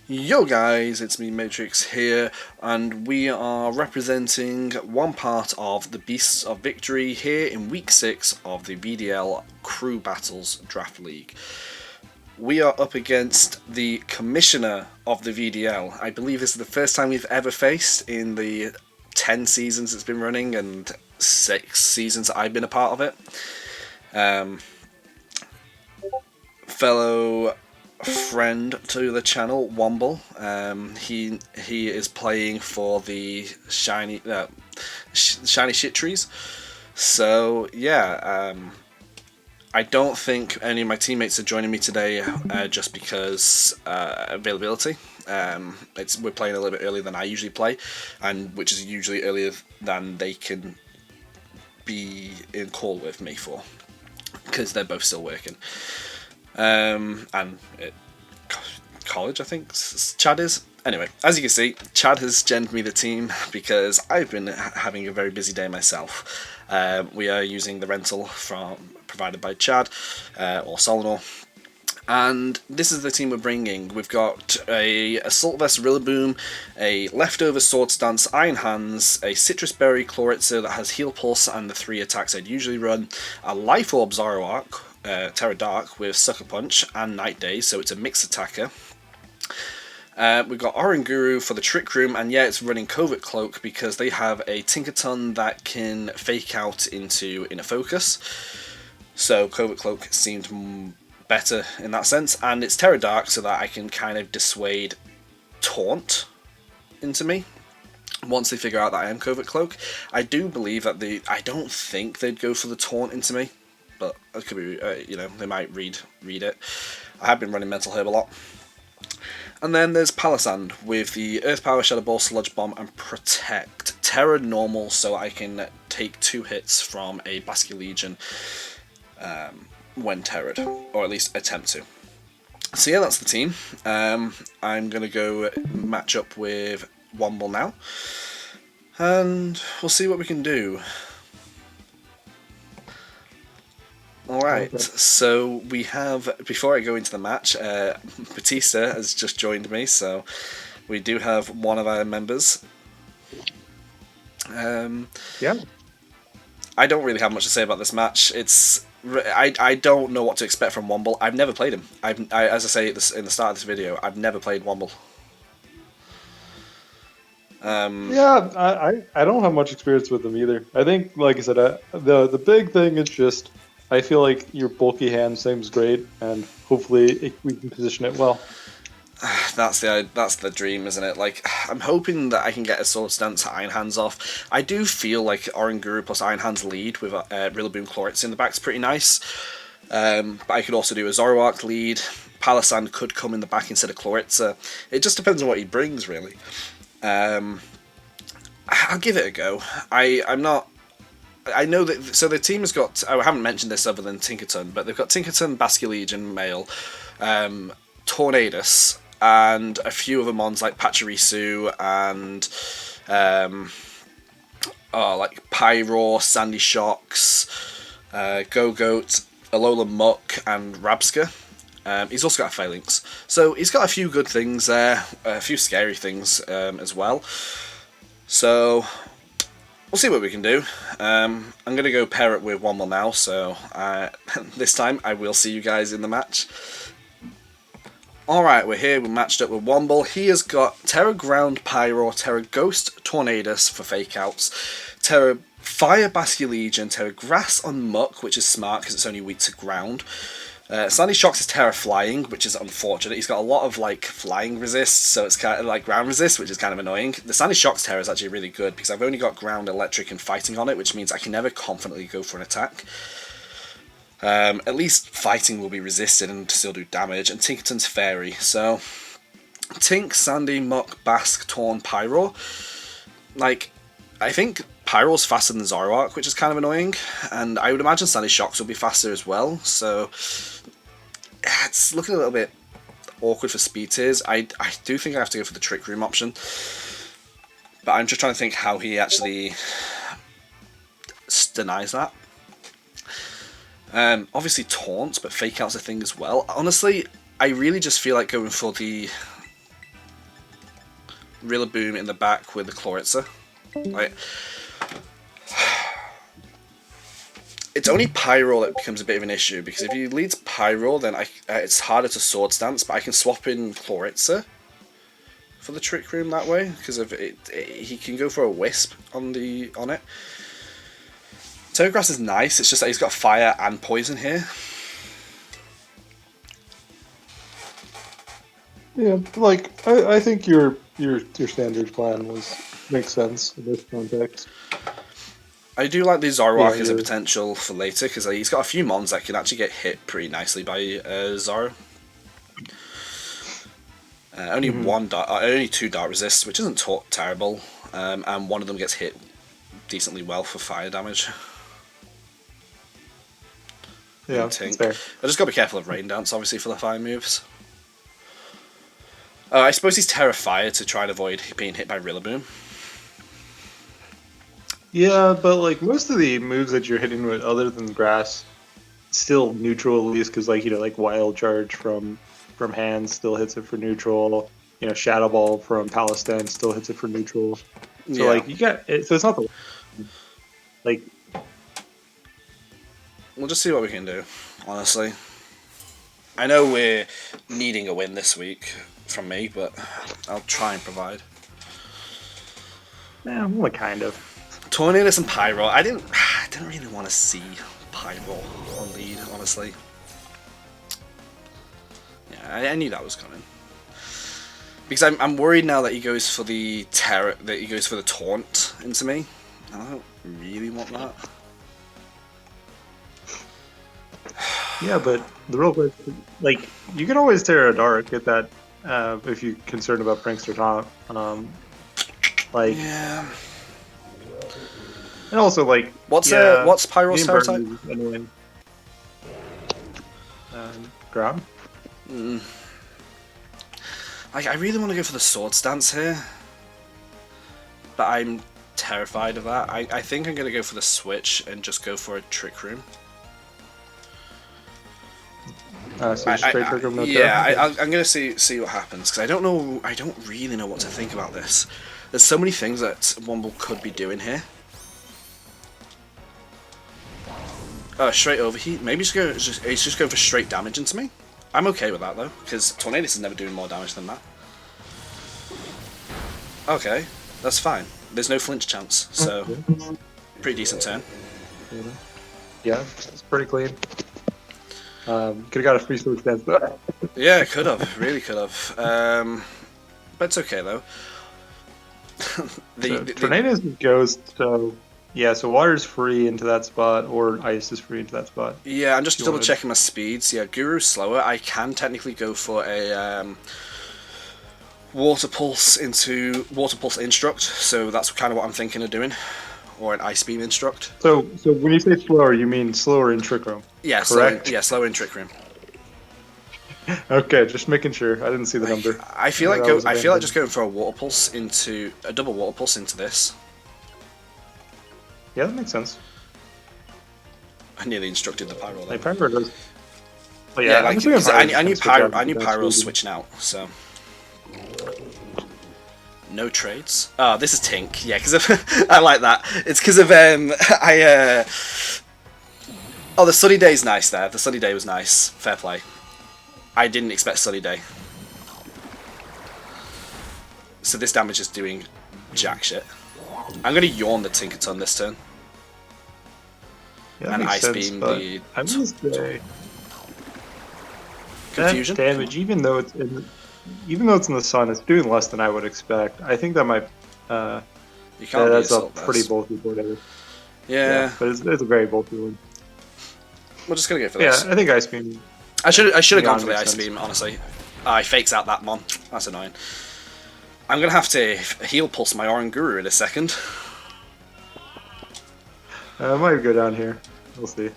Yo guys, it's me Matrix here, and we are representing one part of the Beasts of Victory here in week 6 of the VDL Crew Battles Draft League. We are up against the Commissioner of the VDL. I believe this is the first time we've ever faced in the 10 seasons it's been running and 6 seasons I've been a part of it. Fellow friend to the channel, Womble. He is playing for the shiny Shitrees. So yeah, I don't think any of my teammates are joining me today just because availability. We're playing a little bit earlier than I usually play, and which is usually earlier than they can be in call with me for, because they're both still working. And college, I think Chad is. Anyway, as you can see, Chad has joined me the team because I've been having a very busy day myself. We are using the rental provided by Chad or Solonor, and this is the team we're bringing. We've got a Assault Vest Rillaboom, a Leftover Sword Stance Iron Hands, a Citrus Berry Chloritzer that has Heal Pulse and the 3 attacks I'd usually run, a Life Orb Zoroark, Terra Dark with Sucker Punch and Night Daze, so it's a mixed attacker. We've got Oranguru for the Trick Room, and yeah, it's running Covert Cloak because they have a Tinkerton that can fake out into Inner Focus. So Covert Cloak seemed better in that sense, and it's Terra Dark so that I can kind of dissuade Taunt into me once they figure out that I am Covert Cloak. I do believe that I don't think they'd go for the Taunt into me, but it could be, they might read it. I have been running Mental Herb a lot. And then there's Palisand with the Earth Power, Shadow Ball, Sludge Bomb, and Protect. Terra normal, so I can take 2 hits from a Basque Legion when terrored, or at least attempt to. So yeah, that's the team. I'm going to go match up with Womble now, and we'll see what we can do. Alright, okay. So we have, before I go into the match, Batista has just joined me, so we do have one of our members. Yeah. I don't really have much to say about this match. I don't know what to expect from Womble. I've never played him. As I say in the start of this video, I've never played Womble. Yeah, I don't have much experience with them either. I think, like I said, the big thing is just I feel like your bulky hand seems great, and hopefully we can position it well. That's the dream, isn't it? Like, I'm hoping that I can get a Sword Stance Iron Hands off. I do feel like Oranguru plus Iron Hands lead with Rillaboom Chloritzer in the back's pretty nice. But I could also do a Zoroark lead. Palisand could come in the back instead of Chloritzer. It just depends on what he brings, really. I'll give it a go. I know that, so the team has got, I haven't mentioned this other than Tinkerton, but they've got Tinkerton, Basque Legion, male, Tornadus, and a few other mons like Pachirisu and like Pyro, Sandy Shocks, Go-Goat, Alola Muck, and Rabska. He's also got a Phalanx. So he's got a few good things there, a few scary things as well. So we'll see what we can do. I'm going to go pair it with Womble now, so this time I will see you guys in the match. Alright, we're here, we're matched up with Womble. He has got Terra Ground Pyro, Terra Ghost Tornadus for fake outs, Terra Fire Basque Legion, Terra Grass on Muck, which is smart because it's only weak to ground. Sandy Shocks is Terra Flying, which is unfortunate. He's got a lot of like flying resist, so it's kind of like ground resist, which is kind of annoying. The Sandy Shocks Terra is actually really good because I've only got ground, electric, and fighting on it, which means I can never confidently go for an attack. At least fighting will be resisted and still do damage, and Tinkerton's Fairy. So, Tink, Sandy, Muck, Basque, Torn, Pyro. Like, I think Pyro's faster than Zoroark, which is kind of annoying, and I would imagine Sandy Shocks will be faster as well, so it's looking a little bit awkward for speed tiers. I do think I have to go for the Trick Room option, but I'm just trying to think how he actually denies that. Obviously taunts, but fake out's a thing as well. Honestly, I really just feel like going for the Rillaboom in the back with the Chloritzer. Like, it's only Pyroar that becomes a bit of an issue, because if he leads Pyroar, then it's harder to Sword Stance, but I can swap in Chloritzer for the Trick Room that way, because of he can go for a Wisp on it. Turgrass is nice, it's just that he's got Fire and Poison here. Yeah, like I think your standard plan makes sense in this context. I do like the Zoroark as a potential for later, because he's got a few mons that can actually get hit pretty nicely by Zoro. Only 2 Dark Resists, which isn't terrible, and one of them gets hit decently well for fire damage. Yeah, that's fair. I just got to be careful of Rain Dance, obviously, for the fire moves. I suppose he's Terra Fire to try and avoid being hit by Rillaboom. Yeah, but like most of the moves that you're hitting with, other than Grass, still neutral at least, because like Wild Charge from hand still hits it for neutral. Shadow Ball from Palestine still hits it for neutral. So like you got it, so it's not the like. We'll just see what we can do, honestly. I know we're needing a win this week from me, but I'll try and provide. Yeah, well, kind of. Tornadus and Pyro. I didn't really want to see Pyro on lead, honestly. Yeah, I knew that was coming. Because I'm worried now that he goes for the taunt into me. I don't really want that. Yeah, but the real question, like, you can always Terra Dark at that if you're concerned about Prankster Taunt. Yeah. And also, like, what's Pyro's Terra type? Ground. I really want to go for the Sword Stance here, but I'm terrified of that. I think I'm going to go for the switch and just go for a Trick Room. So straight Trick Room, I'm going to see what happens, because I don't really know what to think about this. There's so many things that Womble could be doing here. Straight overheat. Maybe he's just going for straight damage into me. I'm okay with that though, because Tornadus is never doing more damage than that. Okay, that's fine. There's no flinch chance, so pretty decent turn. Yeah, it's pretty clean. Could have got a free Sword Stance though. Yeah, could have. Really could have. But it's okay though. Tornadus is Ghost, so yeah, so water's free into that spot, or ice is free into that spot. Yeah, I'm just double checking my speeds. Yeah, Guru's slower. I can technically go for a Water Pulse Instruct, so that's kind of what I'm thinking of doing, or an Ice Beam Instruct. So when you say slower, you mean slower in Trick Room? Yeah, correct. Slower in Trick Room. Okay, just making sure. I didn't see the number. I feel like just going for a double Water Pulse into this. Yeah, that makes sense. I nearly instructed the Pyro. Like Pyro does. Oh, yeah, I knew Pyro switching out, so no trades. Oh, this is Tink. Yeah, because I like that. It's because of Oh, the Sunny Day's nice there. The Sunny Day was nice. Fair play. I didn't expect Sunny Day. So this damage is doing jack shit. I'm going to Yawn the Tinkerton this turn. Yeah, and Ice Beam the... I'm going to say... Confusion? That damage, even though it's in the sun, it's doing less than I would expect. I think that might... you can't that's a pretty bulky board. Yeah, but it's a very bulky one. We're just going to go for this. Yeah, I think Ice Beam... I should have gone for the Ice Beam, honestly. He fakes out that Mon. That's annoying. I'm going to have to heal pulse my Oranguru in a second. I might go down here. We'll see.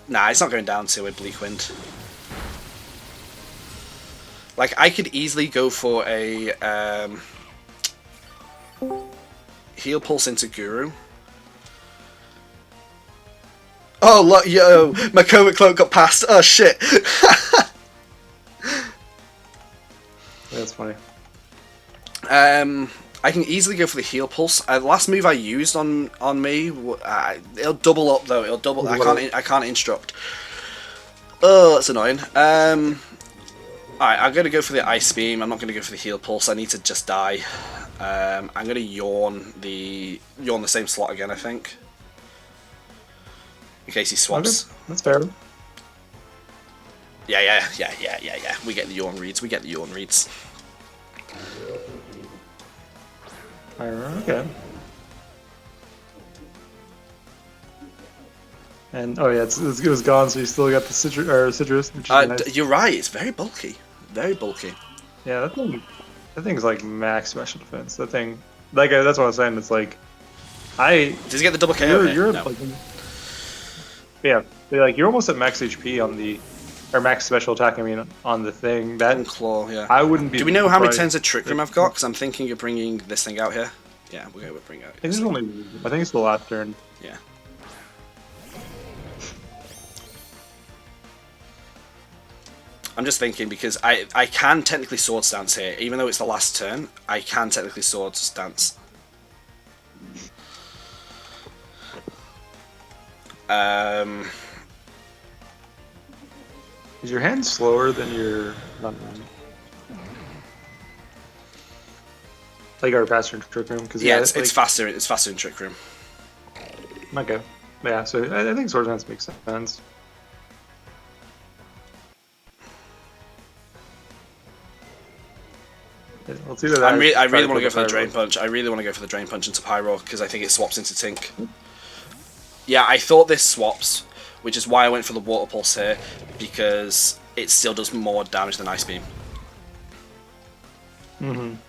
Nah, it's not going down to a Bleak Wind. Like, I could easily go for a heal pulse into Guru. Oh, look, yo, my Covert Cloak got passed. Oh, shit. That's funny. I I can easily go for the heal pulse. The last move I used on me, it'll double up though. It'll double. I can't instruct. Oh, that's annoying. Alright, I'm gonna go for the ice beam. I'm not gonna go for the heal pulse. I need to just die. I'm gonna yawn the same slot again. I think, in case he swaps. Okay, that's fair. Yeah. We get the yawn reads. Okay. And oh yeah, it was gone, so you still got the citrus. Which is nice. You're right. It's very bulky. Very bulky. Yeah, that thing's like max special defense. That thing, like that's what I was saying. It's like, Does he get the double KO? You're no. like, yeah, like you're almost at max HP on the, or max special attack. I mean, on the thing that claw. Yeah. I wouldn't be. Do we know how many turns of Trick Room I've got? Because I'm thinking of bringing this thing out here. Yeah, we're gonna bring it out. I think it's the last turn. Yeah. I'm just thinking because I can technically sword stance here, even though it's the last turn. I can technically sword stance. Is your hand slower than your like our faster in Trick Room? Cause yeah, it's faster. It's faster in Trick Room. Okay. Yeah, so I think sword stance makes sense. Let's see that. I really want to go for the Drain Punch. I really want to go for the Drain Punch into Pyro because I think it swaps into Tink. Yeah, I thought this swaps, which is why I went for the Water Pulse here, because it still does more damage than Ice Beam. And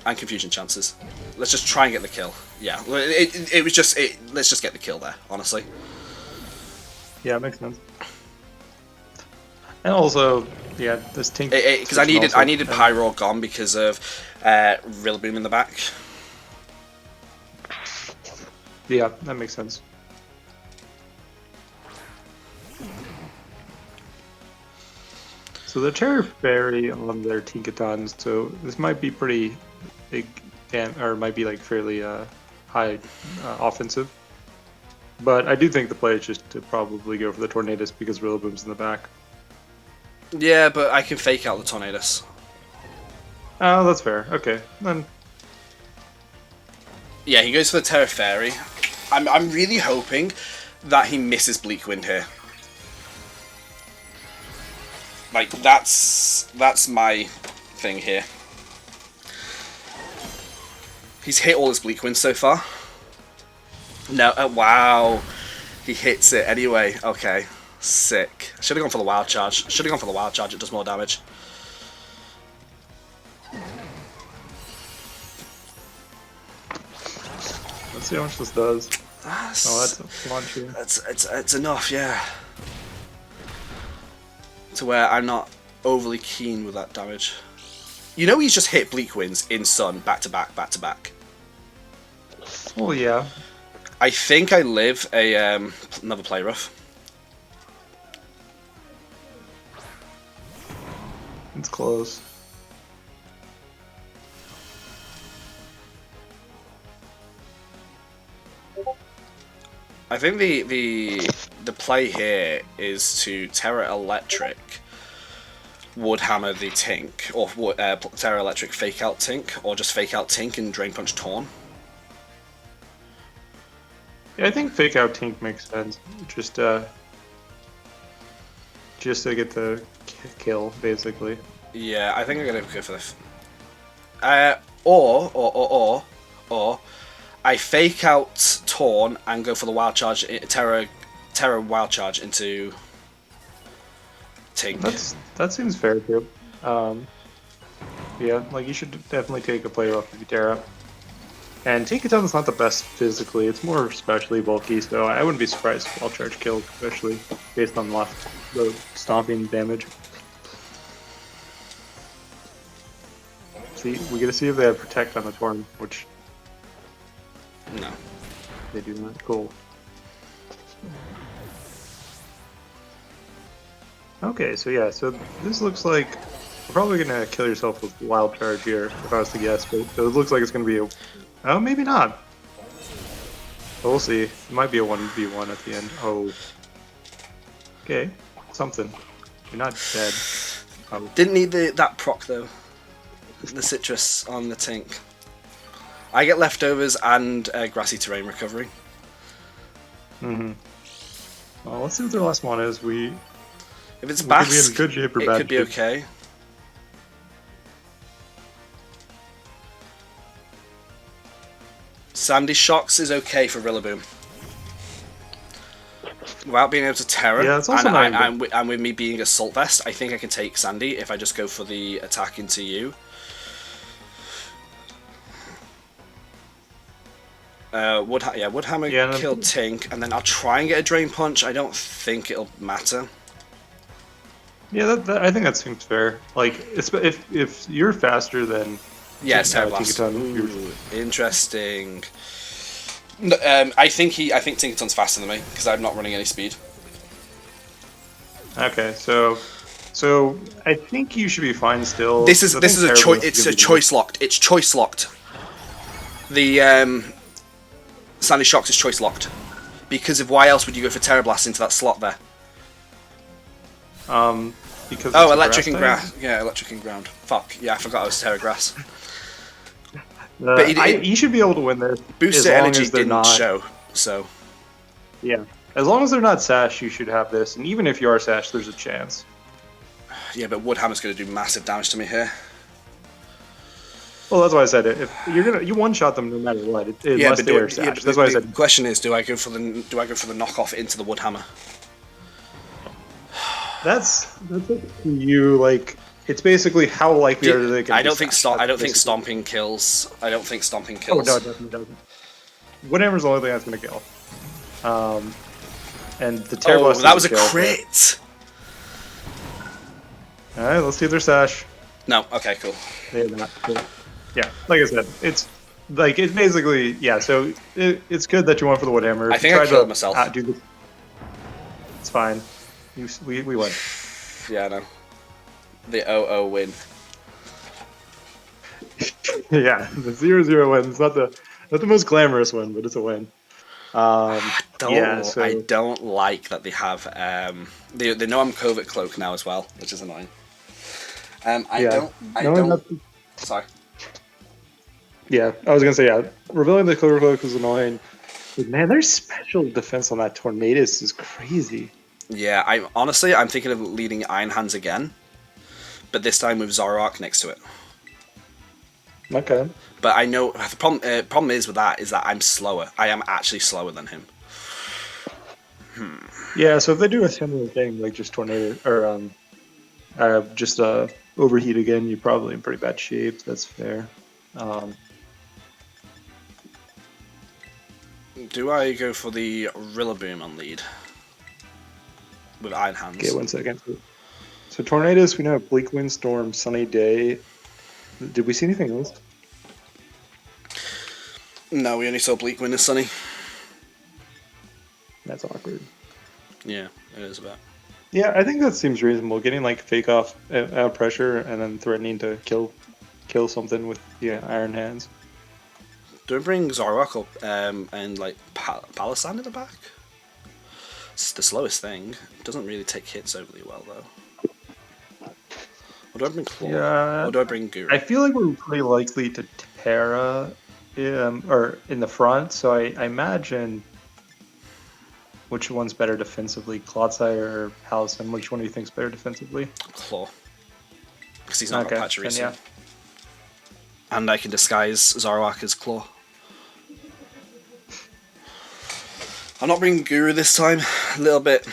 Confusion chances. Let's just try and get the kill. Yeah, it was just let's just get the kill there, honestly. Yeah, it makes sense. And also, yeah, this Tink. Because I needed Pyro gone because of Rillaboom in the back. Yeah, that makes sense. So the Terra Fairy on their Tinkatons, so this might be pretty big, or it might be like fairly high offensive. But I do think the play is just to probably go for the Tornadus because Rillaboom's in the back. Yeah, but I can fake out the Tornadus. Oh, that's fair. Okay, then. Yeah, he goes for the Terra Fairy. I'm really hoping that he misses Bleak Wind here. Like that's my thing here. He's hit all his Bleak Winds so far. No, wow, he hits it anyway. Okay. Sick. Should have gone for the Wild Charge. It does more damage. Let's see how much this does. Oh, that's a launch here. It's enough, yeah. To where I'm not overly keen with that damage. You know he's just hit Bleak Winds in Sun back to back. Oh yeah. I think I live another play rough. It's close. I think the play here is to Terra Electric Woodhammer the Tink, or Terra Electric Fake Out Tink, or just Fake Out Tink and Drain Punch Torn. Yeah, I think Fake Out Tink makes sense. Just to get the kill, basically. Yeah, I think I'm gonna go for this. Or I fake out Torn and go for the Wild Charge, Terra Wild Charge into Tink. That seems fair too. Yeah, like you should definitely take a play off of Terra. And Tinkaton's not the best physically; it's more especially bulky. So I wouldn't be surprised if Wild Charge killed, especially based on the stomping damage. See, we get to see if they have Protect on the Torn, which. No. They do not. Cool. Okay, so yeah, so this looks like You're probably gonna kill yourself with Wild Charge here, if I was to guess, but it looks like it's gonna be a... Oh, maybe not. But we'll see. It might be a 1v1 at the end. Oh. Okay. Something. You're not dead. Oh. Didn't need that proc though. The citrus on the Tink. I get leftovers and grassy terrain recovery. Mm-hmm. Well, let's see what their last one is. If it's could be Basque, in good shape or it bad could be shape. okay. Sandy Shocks is okay for Rillaboom. Without being able to Terra, Yeah, it's also not and with me being a Salt Vest, I think I can take Sandy if I just go for the attack into you. Woodhammer kill Tink, and then I'll try and get a Drain Punch. I don't think it'll matter. Yeah, I think that seems fair. Like, if you're faster than... Yes, Terra Blast. Interesting. No, I think Tinkaton's faster than me because I'm not running any speed. Okay, so I think you should be fine still. This is a choice. It's a choice locked. It's choice locked. The Sandy Shocks is choice locked because of why else would you go for Terra Blast into that slot there? Because electric and grass. Yeah, electric and ground. Fuck yeah, I forgot I was Terra Grass. But you should be able to win this. Booster energy didn't show, so yeah. As long as they're not Sash, you should have this. And even if you are Sash, there's a chance. Yeah, but Woodhammer's going to do massive damage to me here. Well, that's why I said it. If you one shot them no matter what, unless they are Sash. That's why I said. The question is, do I go for the knockoff into the Woodhammer? That's up to you. Like, it's basically how likely are they? I don't think stomping kills. I don't think stomping kills. Oh no, it definitely doesn't. Whatever's the only thing that's going to kill. And the Terra Blast. That was a crit. All right, let's see their Sash. No. Okay. Cool. They're not. Yeah, like I said, it's basically So it's good that you went for the Woodhammer. I think I killed myself. It's fine. We won. Yeah, I know. The 0-0 win. Yeah, the 0-0 win. It's not the most glamorous win, but it's a win. I don't like that they have. They know I'm Covert Cloak now as well, which is annoying. Sorry. Yeah, I was gonna say revealing the Covert Cloak was annoying. But man, their special defense on that Tornadus is crazy. Yeah, I'm thinking of leading Iron Hands again, but this time with Zoroark next to it. Okay. But I know the problem is with that is that I'm slower. I am actually slower than him. Yeah, so if they do a similar thing, like just Tornado or just Overheat again, you're probably in pretty bad shape. That's fair. Do I go for the Rillaboom on lead with Iron Hands? Okay, 1 second. So Tornadoes, we know Bleak Windstorm, Sunny Day. Did we see anything else? No, we only saw Bleak Wind and Sunny. That's awkward. Yeah, it is a bit. Yeah, I think that seems reasonable. Getting like fake off out pressure and then threatening to kill something with Iron Hands. Do I bring Zoroark up and like Palisand in the back? It's the slowest thing. It doesn't really take hits overly well though. Or do I bring Claw? Yeah. Or do I bring Guru? I feel like we're pretty likely to Terra or in the front, so I imagine which one's better defensively, Clodsire or Palisand? Which one do you think's better defensively? Claw. Because he's not got Pachirisu. And I can disguise Zoroark as Claw. I'm not bringing Guru this time. A little bit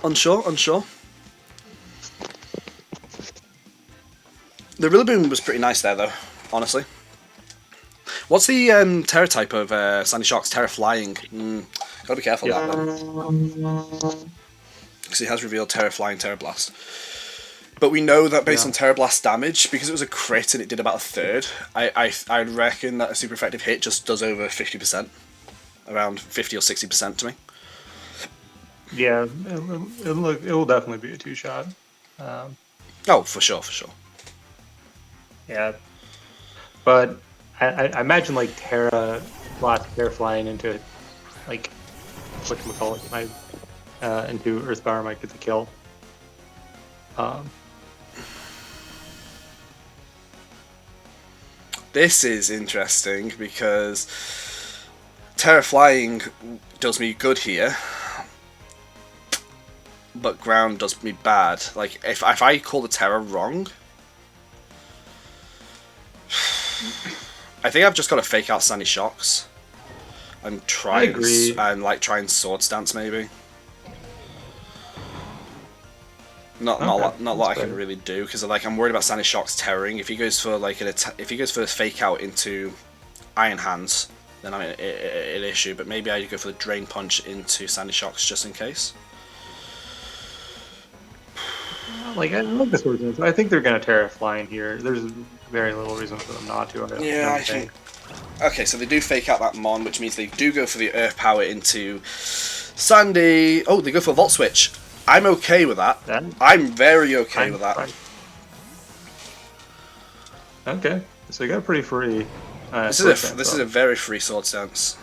unsure. The Rillaboom was pretty nice there, though, honestly. What's the Terra type of Sandy Shocks? Terra Flying. Gotta be careful of that one. Because he has revealed Terra Flying, Terra Blast. But we know that based on Terra Blast damage, because it was a crit and it did about a third, I reckon that a super effective hit just does over 50%. Around 50 or 60% to me. Yeah, it will definitely be a 2-shot. Oh, for sure, for sure. Yeah, but I imagine like Terra, last Terra flying into like whatchamacallit, my into Earthbound might get the kill. This is interesting because Terra Flying does me good here, but ground does me bad. Like, if I call the Terra wrong, I think I've just got to fake out Sandy Shocks and try I agree. and like try and sword stance maybe. Not Okay, not that's what I can fair. really do because like I'm worried about Sandy Shock's terroring. If he goes for like if he goes for a fake out into Iron Hands, then I'm an issue. But maybe I go for the Drain Punch into Sandy Shocks just in case. Like I like this sort of thing. I think they're gonna Terra flying here. There's very little reason for them not to. I Yeah, don't I think. think. Okay, so they do fake out that Mon, which means they do go for the Earth Power into Sandy. Oh, they go for a Volt Switch. I'm okay with that. That I'm very okay I'm with that. fine. Okay, so you got a pretty free. This sword is stance, this is though. a very free sword stance.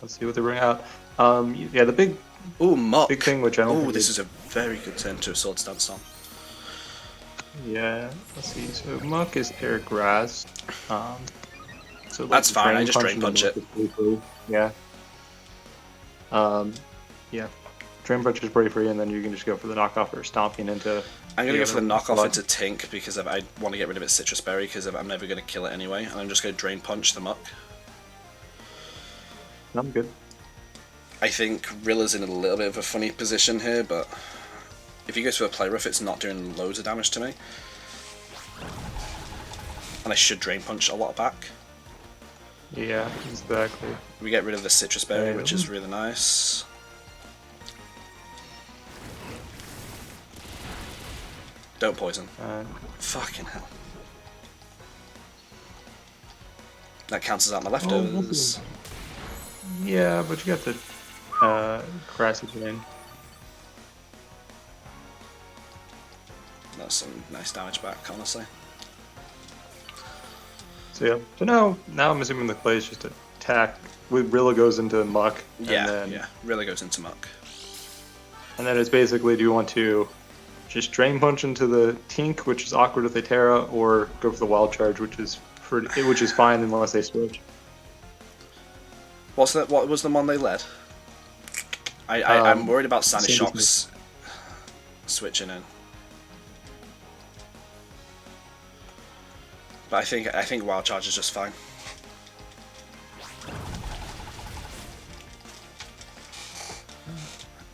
Let's see what they bring out. Yeah, the big Ooh, Muck. thing which I don't Oh, think this is a very good turn to a sword stance on. yeah. Let's see. So Muck is Terra Grass. So like That's fine. I Drain just Punch drain into punch Muck it. is pretty free. Yeah. Yeah. Drain Punch is pretty free, and then you can just go for the knockoff or stomping into. I'm gonna go for the knockoff slot. into Tink because I want to get rid of its Citrus Berry because I'm never gonna kill it anyway, and I'm just gonna drain punch the Muck. I'm good. I think Rilla's in a little bit of a funny position here, but if he goes for a play rough, it's not doing loads of damage to me, and I should drain punch a lot back. Yeah, exactly. We get rid of the Citrus Berry, which is really nice. Don't poison. Fucking hell. That cancels out my leftovers. Yeah, but you got the Grassy Drain. That's some nice damage back, honestly. So yeah. So now I'm assuming the play is just attack. Rilla goes into Muck. Yeah, really goes into Muck. And then it's basically, do you want to just Drain Punch into the Tink, which is awkward with the Terra, or go for the Wild Charge, which is fine unless they switch. What's that? What was the one they led? I'm worried about Sandy Shocks switching in. But I think Wild Charge is just fine.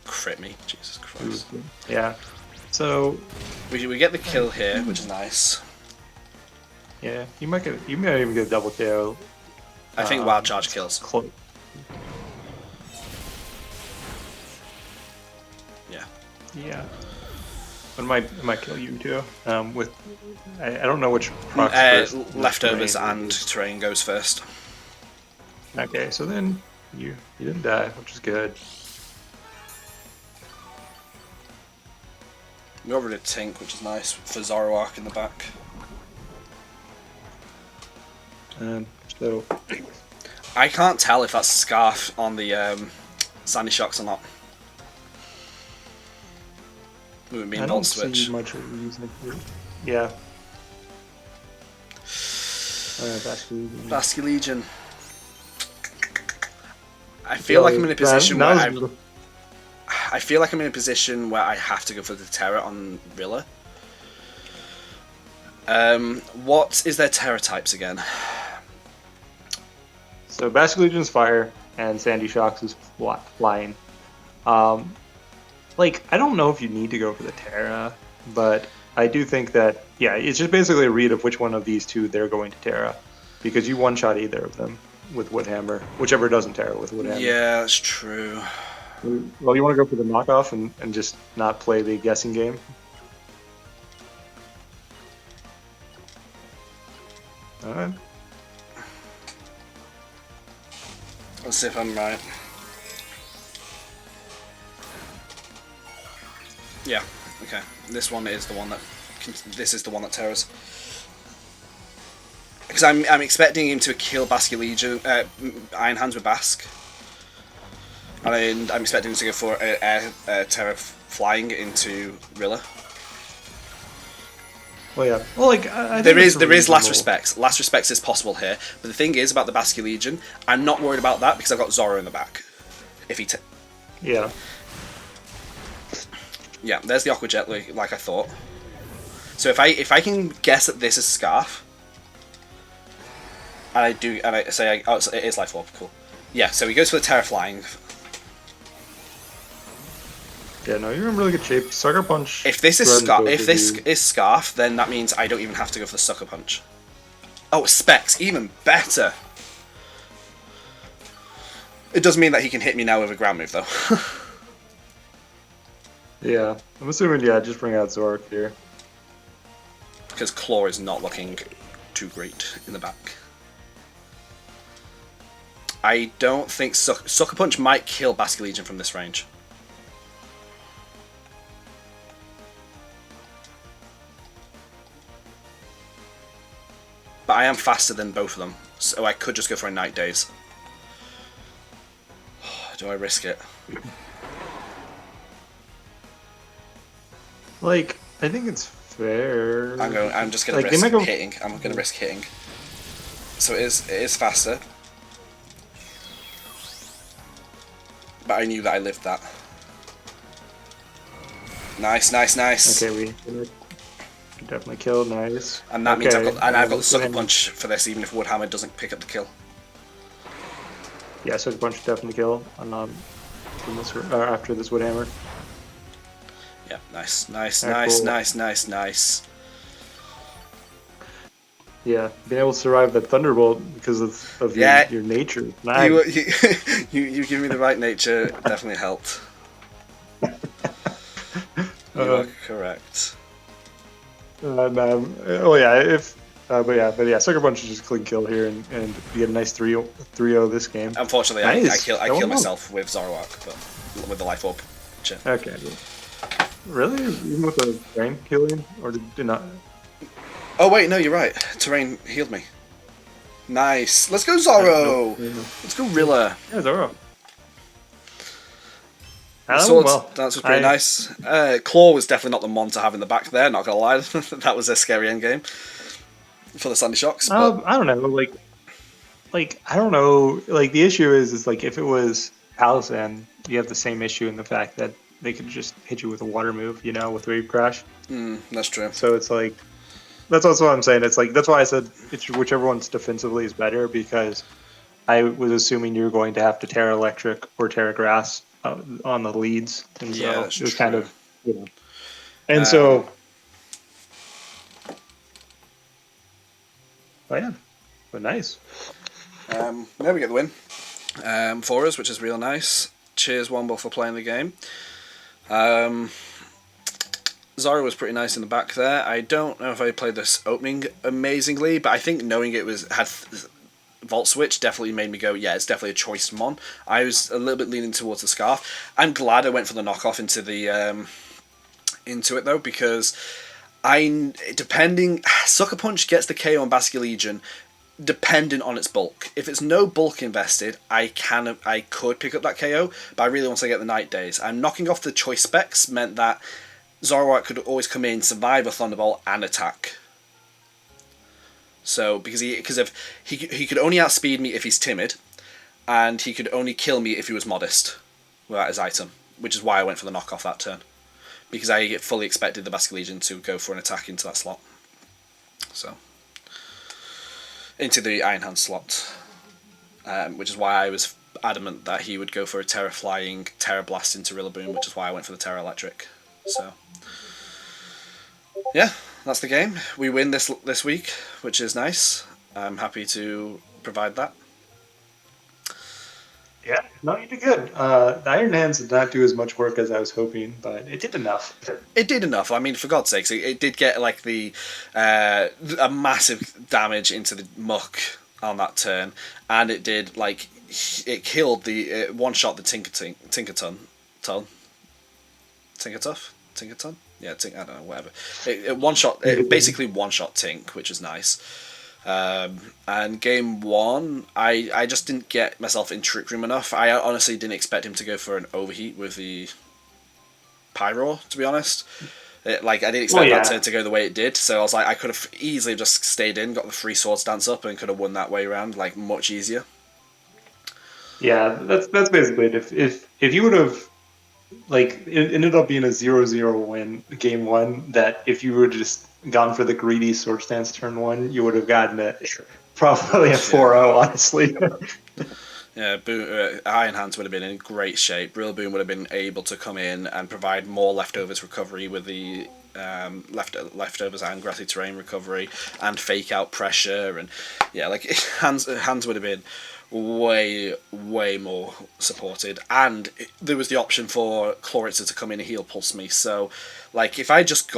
Crit me, Jesus Christ. Yeah. So we get the kill here, which is nice. yeah, you might even get a double KO. I think Wild Charge kills. Close. Yeah. Yeah. But it might kill you too. With I don't know which procs first. Leftovers and terrain goes first. Okay, so then you didn't die, which is good. We got rid of Tink, which is nice for Zoroark in the back. So I can't tell if that's Scarf on the Sandy Shocks or not. Moving being I Bolt don't Switch. see much reason for it. Yeah. Basque Legion. I feel like I'm in a position where I feel like I'm in a position where I have to go for the Terra on Rilla. What is their Terra types again? So Basque Legion's fire and Sandy Shocks is flying. Like I don't know if you need to go for the Terra, but I do think that it's just basically a read of which one of these two they're going to Terra, because you one shot either of them with Woodhammer, whichever doesn't Terra with Woodhammer. Yeah, that's true. Well, you want to go for the knockoff and just not play the guessing game. Alright. Let's see if I'm right. Yeah, okay. This one is the one that... This is the one that terrors. Because I'm expecting him to kill Basque Legion, Iron Hands with Basque. And I'm expecting him to go for a terror flying into Rilla. Well, yeah. Well, like I there is Last Respects. Last Respects is possible here, but the thing is about the Basque Legion, I'm not worried about that because I've got Zorro in the back. If he yeah. Yeah, there's the Aqua Jet like I thought. So if I can guess that this is Scarf, and I say oh it is Life Orb, cool. Yeah, so he goes for the Terror Flying. Yeah, no, you're in really good shape. Sucker Punch. If this is Scarf, then that means I don't even have to go for the Sucker Punch. Oh, Specs, even better. It does mean that he can hit me now with a ground move, though. Yeah, I'm assuming, yeah, just bring out Zork here. Because Claw is not looking too great in the back. I don't think Sucker Punch might kill Basque Legion from this range. But I am faster than both of them, so I could just go for a Night Daze. Do I risk it? Like, I think it's fair. I'm just gonna risk hitting. I'm gonna risk hitting. So it is faster. But I knew that I lived that. Nice. Okay, we definitely killed. Nice. And that means I've got the Sucker Punch for this, even if Woodhammer doesn't pick up the kill. Yeah, Sucker Punch definitely kill on from this after this Woodhammer. Yeah, nice. Yeah, being able to survive that Thunderbolt because of your nature. Nice. You give me the right nature, definitely helped. You are correct. Oh yeah, but yeah, Sucker Punch is just clean kill here, and you get a nice 3-0 this game. Unfortunately, nice. I kill myself with Zoroark, but with the Life Orb. Shit. Okay. Really? Even with the terrain healing, or did not? Oh wait, no, you're right. Terrain healed me. Nice. Let's go Zorro. Let's go Rilla. Yeah, Zorro. That was pretty nice. Claw was definitely not the mon to have in the back there, not gonna lie. That was a scary endgame for the Sandy Shocks. But... I don't know, like I don't know. Like the issue is like if it was Palisand, you have the same issue in the fact that they could just hit you with a water move, with Wave Crash. That's true. So it's like that's also what I'm saying. It's like that's why I said it's whichever one's defensively is better, because I was assuming you were going to have to Terra Electric or Terra Grass on the leads, and so that's it was true. kind of and so but nice. There we get the win for us, which is real nice. Cheers Womble for playing the game. Zara was pretty nice in the back there. I don't know if I played this opening amazingly, but I think knowing it had Vault Switch definitely made me go, yeah, it's definitely a choice mon. I was a little bit leaning towards the Scarf. I'm glad I went for the knockoff into it though, because Sucker Punch gets the KO on Basque Legion dependent on its bulk. If it's no bulk invested, I could pick up that KO, but I really want to get the Night Days. And knocking off the choice specs meant that Zoroark could always come in, survive a Thunderbolt, and attack. So because he could only outspeed me if he's timid, and he could only kill me if he was modest without his item, which is why I went for the knockoff that turn, because I fully expected the Basque Legion to go for an attack into that slot. So into the Iron Hand slot, which is why I was adamant that he would go for a Terra Flying, Terra Blast into Rillaboom, which is why I went for the Terra Electric. So yeah, that's the game. We win this week, which is nice. I'm happy to provide that. Yeah, no, you did good. The Iron Hands did not do as much work as I was hoping, but it did enough. It did enough. I mean, for God's sakes, it did get like a massive damage into the muck on that turn, and it did like it killed the one shot the Tinkerton. Tinkerton? Yeah, I don't know, whatever. It one shot. It basically one shot Tink, which is nice. And game one, I just didn't get myself in Trick Room enough. I honestly didn't expect him to go for an overheat with the Pyro, to be honest. I didn't expect that to go the way it did, so I was like, I could have easily just stayed in, got the free sword stance up, and could have won that way around, like, much easier. Yeah, that's basically it. If you would have, like, it ended up being a 0-0 win game one, that if you would have just gone for the greedy sword stance turn one, you would have gotten it probably a 4-0, honestly. Yeah, Iron Hands would have been in great shape. Real Boom would have been able to come in and provide more leftovers recovery with the leftovers and grassy terrain recovery and fake out pressure, and yeah, like hands would have been way more supported, and there was the option for Chloritzer to come in and heal pulse me. So like if I just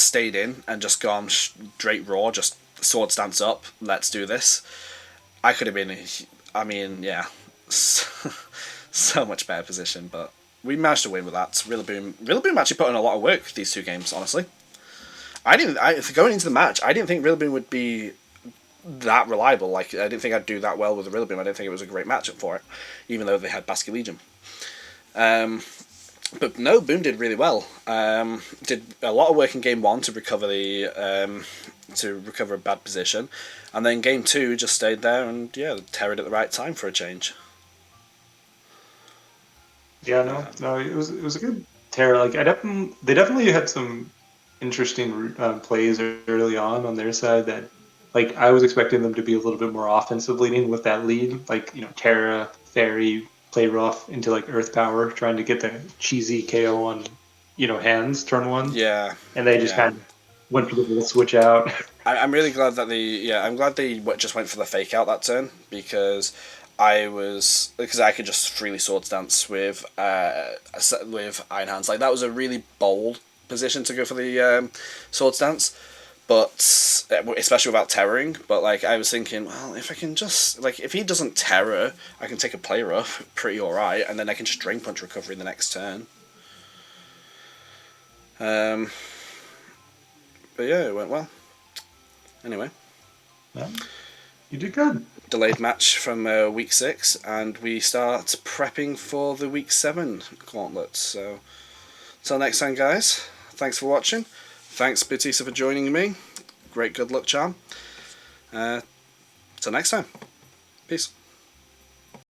stayed in and just gone straight raw, just sword stance up, let's do this, I could have been, I mean, yeah, so much better position, but we managed to win with that. Real Boom actually put in a lot of work these two games, honestly. Going into the match, I didn't think Real Boom would be that reliable. Like, I didn't think I'd do that well with the Real Boom. I didn't think it was a great matchup for it, even though they had Basque Legion. But no, Boom did really well. Did a lot of work in game one to recover a bad position, and then game two just stayed there and yeah, terrored at the right time for a change. Yeah, no, it was a good terror. Like they definitely had some interesting plays early on their side that, like, I was expecting them to be a little bit more offensive leaning with that lead. Like, Terra, Fairy, play rough into like Earth Power, trying to get the cheesy KO on, hands turn one. Yeah. And they just kind of went for the little switch out. I'm really glad that I'm glad they just went for the fake out that turn, because I could just freely sword stance with Iron Hands. Like, that was a really bold position to go for the sword stance, but especially without terroring. But like, I was thinking, well, if I can just, like, if he doesn't terror, I can take a play rough pretty alright, and then I can just drain punch recovery the next turn. But yeah, it went well. Anyway. Yeah, you did good. Delayed match from week 6, and we start prepping for the week 7 gauntlet. So, till next time, guys. Thanks for watching. Thanks, Batista, for joining me. Great good luck charm. Till next time. Peace.